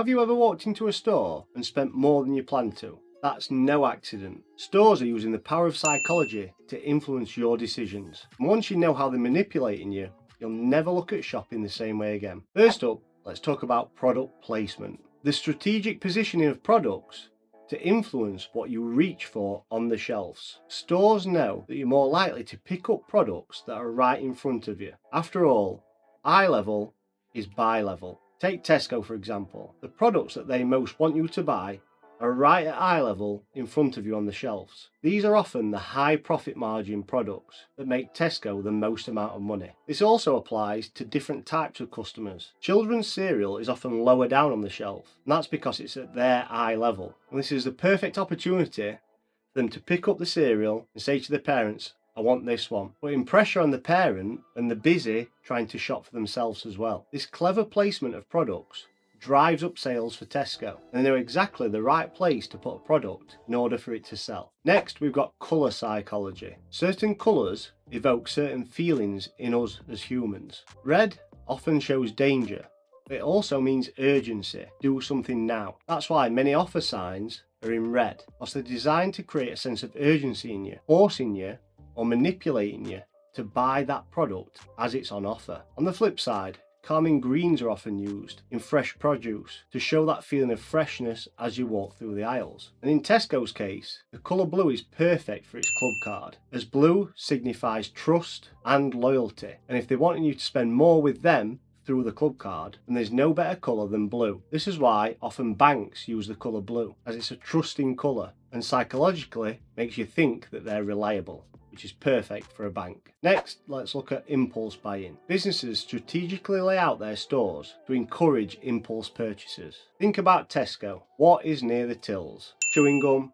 Have you ever walked into a store and spent more than you planned to? That's no accident. Stores are using the power of psychology to influence your decisions. And once you know how they're manipulating you, you'll never look at shopping the same way again. First up, let's talk about product placement. The strategic positioning of products to influence what you reach for on the shelves. Stores know that you're more likely to pick up products that are right in front of you. After all, eye level is buy level. Take Tesco for example. The products that they most want you to buy are right at eye level in front of you on the shelves. These are often the high profit margin products that make Tesco the most amount of money. This also applies to different types of customers. Children's cereal is often lower down on the shelf, and that's because it's at their eye level. And this is the perfect opportunity for them to pick up the cereal and say to the parents, I want this one. Putting pressure on the parent, and they're busy trying to shop for themselves as well. This clever placement of products drives up sales for Tesco, and they know exactly the right place to put a product in order for it to sell. Next, we've got colour psychology. Certain colours evoke certain feelings in us as humans. Red often shows danger, but it also means urgency. Do something now. That's why many offer signs are in red, because they're designed to create a sense of urgency in you, forcing you or manipulating you to buy that product as it's on offer. On the flip side, calming greens are often used in fresh produce to show that feeling of freshness as you walk through the aisles. And in Tesco's case, the colour blue is perfect for its club card, as blue signifies trust and loyalty. And if they want you to spend more with them through the club card, then there's no better colour than blue. This is why often banks use the colour blue, as it's a trusting colour and psychologically makes you think that they're reliable, which is perfect for a bank. Next, let's look at impulse buying. Businesses strategically lay out their stores to encourage impulse purchases. Think about Tesco. What is near the tills? Chewing gum,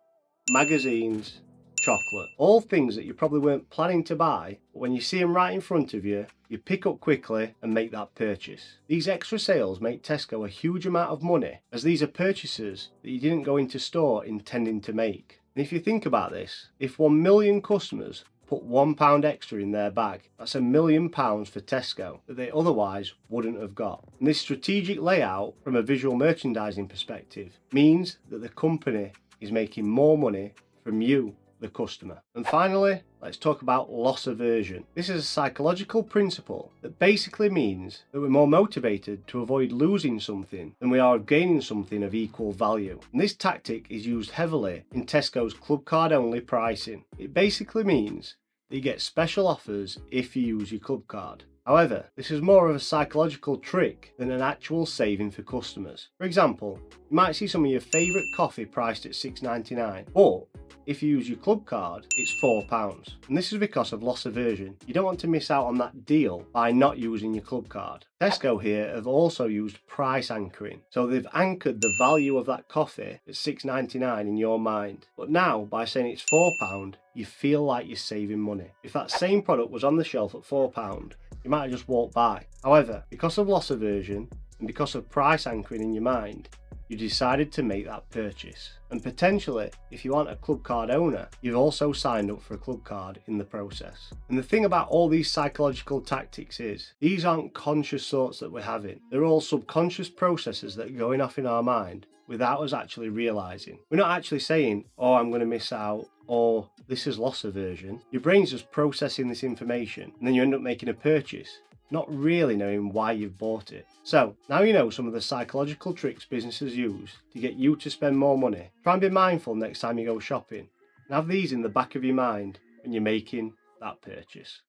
magazines, chocolate. All things that you probably weren't planning to buy, but when you see them right in front of you, you pick up quickly and make that purchase. These extra sales make Tesco a huge amount of money, as these are purchases that you didn't go into store intending to make. And if you think about this, if 1 million customers put £1 extra in their bag, that's £1 million for Tesco that they otherwise wouldn't have got. And this strategic layout from a visual merchandising perspective means that the company is making more money from you, the customer. And finally, let's talk about loss aversion. This is a psychological principle that basically means that we're more motivated to avoid losing something than we are of gaining something of equal value. And this tactic is used heavily in Tesco's club card only pricing. It basically means that you get special offers if you use your club card. However, this is more of a psychological trick than an actual saving for customers. For example, you might see some of your favourite coffee priced at £6.99, but if you use your club card, it's £4. And this is because of loss aversion. You don't want to miss out on that deal by not using your club card. Tesco here have also used price anchoring. So they've anchored the value of that coffee at £6.99 in your mind. But now, by saying it's £4, you feel like you're saving money. If that same product was on the shelf at £4, you might have just walked by. However, because of loss aversion and because of price anchoring in your mind, you decided to make that purchase. And potentially, if you aren't a club card owner, you've also signed up for a club card in the process. And the thing about all these psychological tactics is, these aren't conscious thoughts that we're having. They're all subconscious processes that are going off in our mind without us actually realising. We're not actually saying, oh, I'm going to miss out, or this is loss aversion. Your brain's just processing this information, and then you end up making a purchase, not really knowing why you've bought it. So, now you know some of the psychological tricks businesses use to get you to spend more money. Try and be mindful next time you go shopping, and have these in the back of your mind when you're making that purchase.